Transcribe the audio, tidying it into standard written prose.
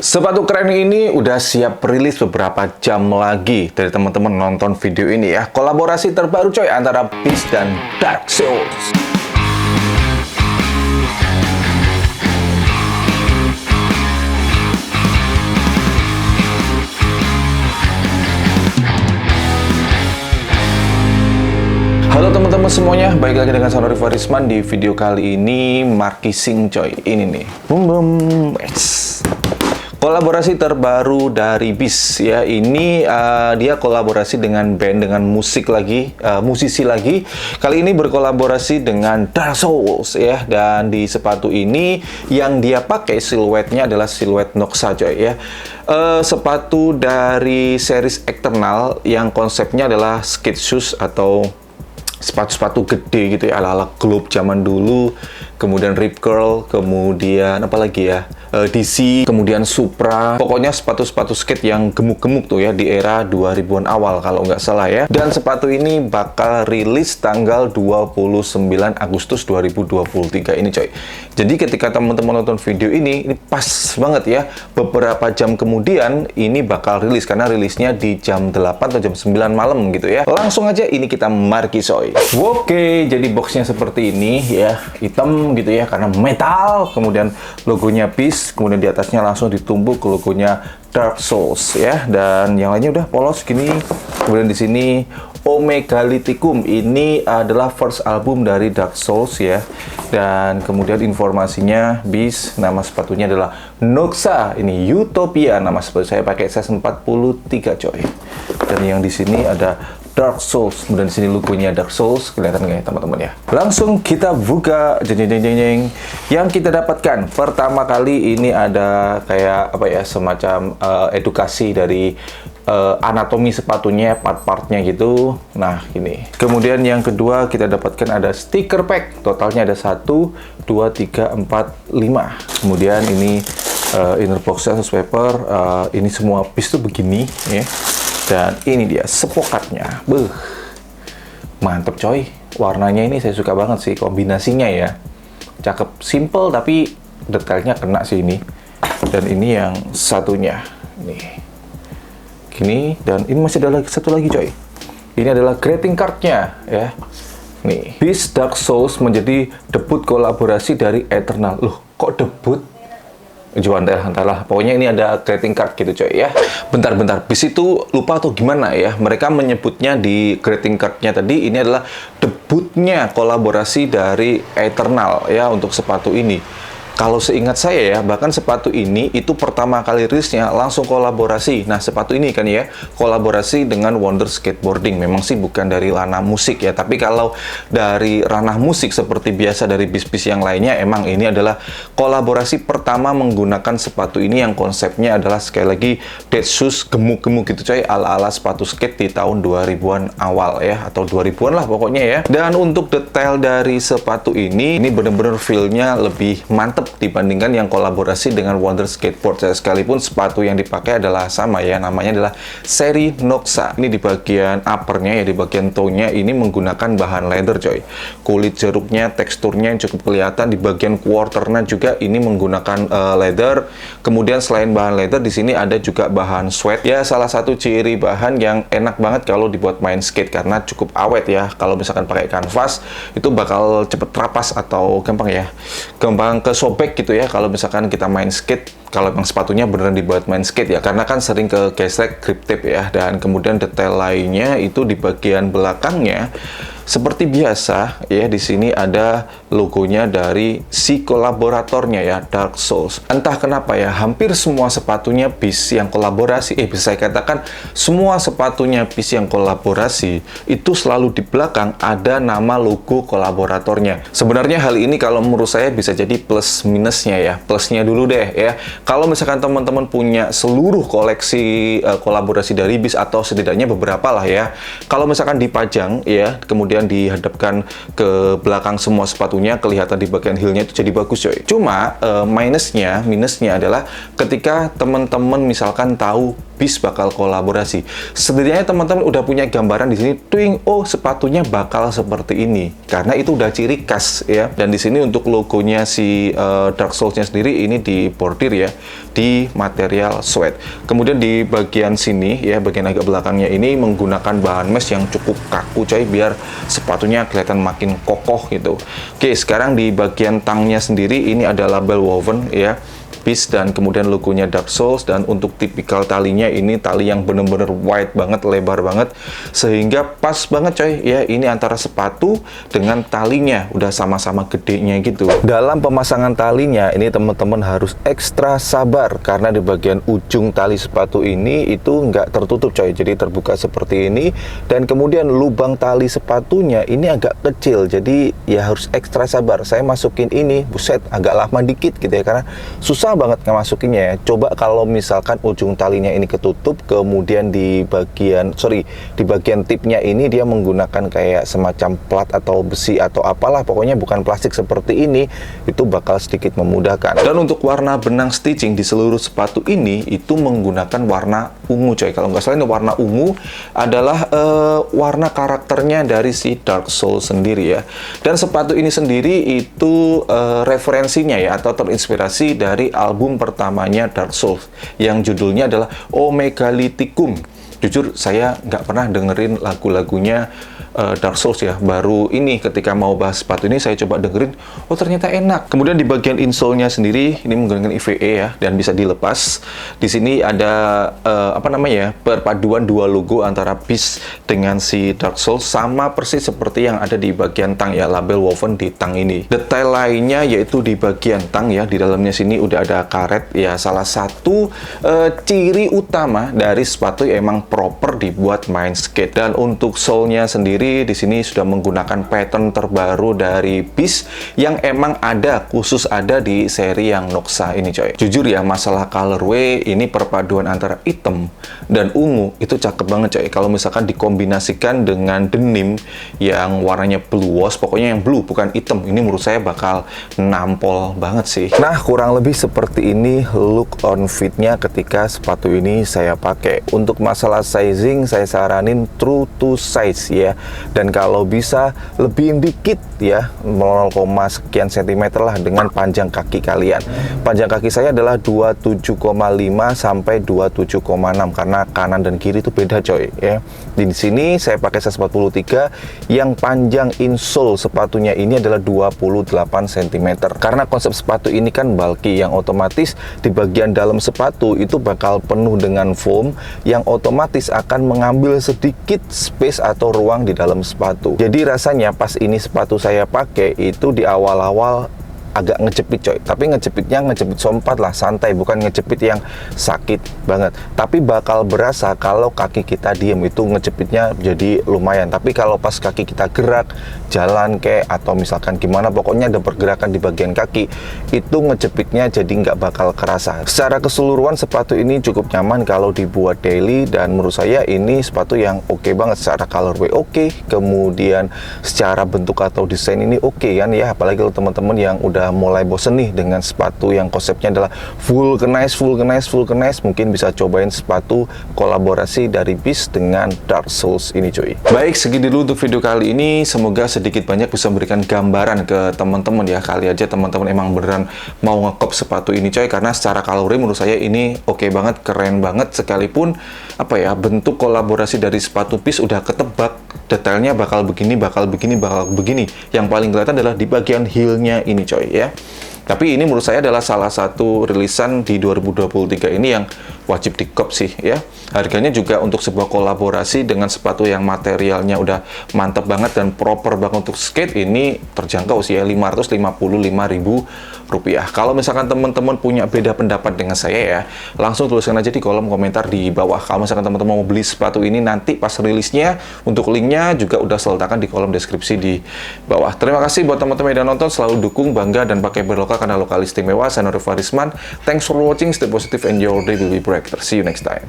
Sepatu keren ini udah siap rilis beberapa jam lagi dari teman-teman nonton video ini ya. Kolaborasi terbaru coy antara Beast dan Dark Souls. Halo teman-teman semuanya, balik lagi dengan saya Rifa Risman. Di video kali ini markising coy, ini nih, kolaborasi terbaru dari Beast ya. Ini dia kolaborasi dengan band, dengan musik lagi, musisi lagi. Kali ini berkolaborasi dengan Dark Souls ya. Dan di sepatu ini yang dia pakai siluetnya adalah siluet Noxa coy ya. Sepatu dari series Eternal yang konsepnya adalah skate shoes atau sepatu-sepatu gede gitu ya, ala-ala Globe zaman dulu, kemudian Rip Curl, kemudian apa lagi ya, DC, kemudian Supra. Pokoknya sepatu-sepatu skate yang gemuk-gemuk tuh ya di era 2000-an awal kalau nggak salah ya. Dan sepatu ini bakal rilis tanggal 29 Agustus 2023 ini coy. Jadi ketika teman-teman nonton video ini pas banget ya. Beberapa jam kemudian ini bakal rilis, karena rilisnya di jam 8 atau jam 9 malam gitu ya. Langsung aja ini kita marki coy. Oke, jadi boxnya seperti ini ya, hitam gitu ya karena metal, kemudian logonya Beast, kemudian di atasnya langsung ditumbuk logonya Dark Souls ya, dan yang lainnya udah polos gini. Kemudian di sini Omegalithium, ini adalah first album dari Dark Souls ya. Dan kemudian informasinya Beast, nama sepatunya adalah Noxa, ini Utopia nama sepatu. Saya pakai size 43 coy. Dan yang di sini ada Dark Souls, kemudian di sini logonya Dark Souls, kelihatan nggak ya teman-teman ya? Langsung kita buka, jeng. Yang kita dapatkan pertama kali ini ada kayak apa ya, semacam edukasi dari anatomi sepatunya, part-partnya gitu. Nah ini. Kemudian yang kedua kita dapatkan ada stiker pack, totalnya ada 1, 2, 3, 4, 5. Kemudian ini inner boxnya paper, ini semua piece tuh begini ya. Dan ini dia sepokatnya. Mantep coy. Warnanya ini saya suka banget sih, kombinasinya ya. Cakep, simple tapi detailnya kena sih ini. Dan ini yang satunya. Nih. Gini, dan ini masih ada satu lagi coy. Ini adalah greeting card-nya ya. Nih. Beast Dark Souls menjadi debut kolaborasi dari Eternal. Loh, kok debut? Entahlah. Pokoknya ini ada greeting card gitu coy ya. Bentar. Beast itu lupa atau gimana ya. Mereka menyebutnya di greeting card-nya tadi, ini adalah debutnya kolaborasi dari Eternal ya untuk sepatu ini. Kalau seingat saya ya, bahkan sepatu ini itu pertama kali rilisnya langsung kolaborasi. Nah, sepatu ini kan ya, kolaborasi dengan Wonder Skateboarding. Memang sih bukan dari ranah musik ya, tapi kalau dari ranah musik seperti biasa dari bis-bis yang lainnya, emang ini adalah kolaborasi pertama menggunakan sepatu ini yang konsepnya adalah sekali lagi dead shoes, gemuk-gemuk gitu coy, ala-ala sepatu skate di tahun 2000-an awal ya, atau 2000-an lah pokoknya ya. Dan untuk detail dari sepatu ini bener-bener feel-nya lebih mantep dibandingkan yang kolaborasi dengan Wonder Skateboard. Sekalipun sepatu yang dipakai adalah sama ya, namanya adalah seri Noxa. Ini di bagian uppernya ya, di bagian toe-nya ini menggunakan bahan leather coy. Kulit jeruknya, teksturnya yang cukup kelihatan. Di bagian quarternya juga ini menggunakan leather. Kemudian selain bahan leather, di sini ada juga bahan suede. Ya, salah satu ciri bahan yang enak banget kalau dibuat main skate karena cukup awet ya. Kalau misalkan pakai kanvas itu bakal cepet rapas atau gampang kesobek gitu ya kalau misalkan kita main skate, kalau memang sepatunya beneran dibuat main skate ya, karena kan sering ke gesrek grip tape ya. Dan kemudian detail lainnya itu di bagian belakangnya seperti biasa ya, di sini ada logonya dari si kolaboratornya ya, Dark Souls. Entah kenapa ya, hampir semua sepatunya Beast yang kolaborasi, bisa saya katakan semua sepatunya Beast yang kolaborasi itu selalu di belakang ada nama logo kolaboratornya. Sebenarnya hal ini kalau menurut saya bisa jadi plus minusnya ya. Plusnya dulu deh ya. Kalau misalkan teman-teman punya seluruh koleksi kolaborasi dari Beast atau setidaknya beberapa lah ya. Kalau misalkan dipajang ya, kemudian kemudian dihadapkan ke belakang semua sepatunya, kelihatan di bagian heelnya itu jadi bagus coy. Cuma minusnya adalah ketika teman-teman misalkan tahu BIS bakal kolaborasi, setidaknya teman-teman udah punya gambaran di sini, twing, oh sepatunya bakal seperti ini, karena itu udah ciri khas ya. Dan di sini untuk logonya si Dark Souls-nya sendiri ini dibordir ya di material suede. Kemudian di bagian sini ya, bagian agak belakangnya ini menggunakan bahan mesh yang cukup kaku coy, biar sepatunya kelihatan makin kokoh gitu. Oke, sekarang di bagian tangnya sendiri ini ada label woven ya, BIS, dan kemudian logonya Dark Souls. Dan untuk tipikal talinya ini tali yang bener-bener wide banget, lebar banget, sehingga pas banget coy ya, ini antara sepatu dengan talinya udah sama-sama gedenya gitu. Dalam pemasangan talinya ini teman-teman harus ekstra sabar, karena di bagian ujung tali sepatu ini itu nggak tertutup coy, jadi terbuka seperti ini. Dan kemudian lubang tali sepatunya ini agak kecil, jadi ya harus ekstra sabar. Saya masukin ini, buset, agak lama dikit gitu ya, karena susah banget ngemasukinnya ya. Coba kalau misalkan ujung talinya ini ketutup, kemudian di bagian tipnya ini dia menggunakan kayak semacam plat atau besi atau apalah, pokoknya bukan plastik seperti ini, itu bakal sedikit memudahkan. Dan untuk warna benang stitching di seluruh sepatu ini itu menggunakan warna ungu coy. Kalau nggak salah ini warna ungu adalah warna karakternya dari si Dark Souls sendiri ya. Dan sepatu ini sendiri itu referensinya ya, atau terinspirasi dari album pertamanya Dark Souls yang judulnya adalah Omegalithikum. Jujur saya nggak pernah dengerin lagu-lagunya Dark Souls ya, baru ini ketika mau bahas sepatu ini saya coba dengerin, oh ternyata enak. Kemudian di bagian insole-nya sendiri ini menggunakan EVA ya, dan bisa dilepas. Di sini ada perpaduan dua logo antara BIS dengan si Dark Souls, sama persis seperti yang ada di bagian tang ya, label woven di tang ini. Detail lainnya yaitu di bagian tang ya, di dalamnya sini udah ada karet ya, salah satu ciri utama dari sepatu yang emang proper dibuat main skate. Dan untuk sole-nya sendiri di sini sudah menggunakan pattern terbaru dari BIS yang emang khusus ada di seri yang Noxa ini coy. Jujur ya, masalah colorway ini perpaduan antara hitam dan ungu itu cakep banget coy. Kalau misalkan dikombinasikan dengan denim yang warnanya blue wash, pokoknya yang blue bukan hitam, ini menurut saya bakal nampol banget sih. Nah, kurang lebih seperti ini look on fit-nya ketika sepatu ini saya pakai. Untuk masalah sizing saya saranin true to size ya, dan kalau bisa lebih dikit ya, 0, sekian sentimeter lah dengan panjang kaki kalian. Panjang kaki saya adalah 27,5 sampai 27,6 karena kanan dan kiri itu beda coy ya. Di sini saya pakai size 43, yang panjang insole sepatunya ini adalah 28 cm. Karena konsep sepatu ini kan bulky, yang otomatis di bagian dalam sepatu itu bakal penuh dengan foam yang otomatis akan mengambil sedikit space atau ruang di dalam sepatu. Jadi rasanya pas ini sepatu saya pakai itu di awal-awal agak ngejepit coy, tapi ngejepitnya ngejepit sompat lah, santai, bukan ngejepit yang sakit banget. Tapi bakal berasa kalau kaki kita diem, itu ngejepitnya jadi lumayan. Tapi kalau pas kaki kita gerak, jalan kayak atau misalkan gimana, pokoknya ada pergerakan di bagian kaki, itu ngejepitnya jadi nggak bakal kerasa. Secara keseluruhan sepatu ini cukup nyaman kalau dibuat daily, dan menurut saya ini sepatu yang oke banget. Secara colorway oke, kemudian secara bentuk atau desain ini oke kan ya, apalagi kalau teman-teman yang udah mulai bosen nih dengan sepatu yang konsepnya adalah vulcanize, mungkin bisa cobain sepatu kolaborasi dari BIS dengan Dark Souls ini cuy. Baik, segini dulu untuk video kali ini. Semoga sedikit banyak bisa memberikan gambaran ke teman-teman ya. Kali aja teman-teman emang beneran mau ngekop sepatu ini coy, karena secara kalori menurut saya ini oke banget, keren banget. Sekalipun bentuk kolaborasi dari sepatu BIS udah ketebak, detailnya bakal begini. Yang paling kelihatan adalah di bagian heel-nya ini coy ya. Tapi ini menurut saya adalah salah satu rilisan di 2023 ini yang wajib dikop sih ya. Harganya juga untuk sebuah kolaborasi dengan sepatu yang materialnya udah mantep banget dan proper banget untuk skate, ini terjangkau sih ya, Rp55.000. Kalau misalkan teman-teman punya beda pendapat dengan saya ya, langsung tuliskan aja di kolom komentar di bawah. Kalau misalkan teman-teman mau beli sepatu ini nanti pas rilisnya, untuk linknya juga udah saya letakkan di kolom deskripsi di bawah. Terima kasih buat teman-teman yang udah nonton, selalu dukung, bangga, dan pakai berlokal karena lokal istimewa. Saya Nuri Farisman. Thanks for watching, stay positive and your day will be brighter. See you next time.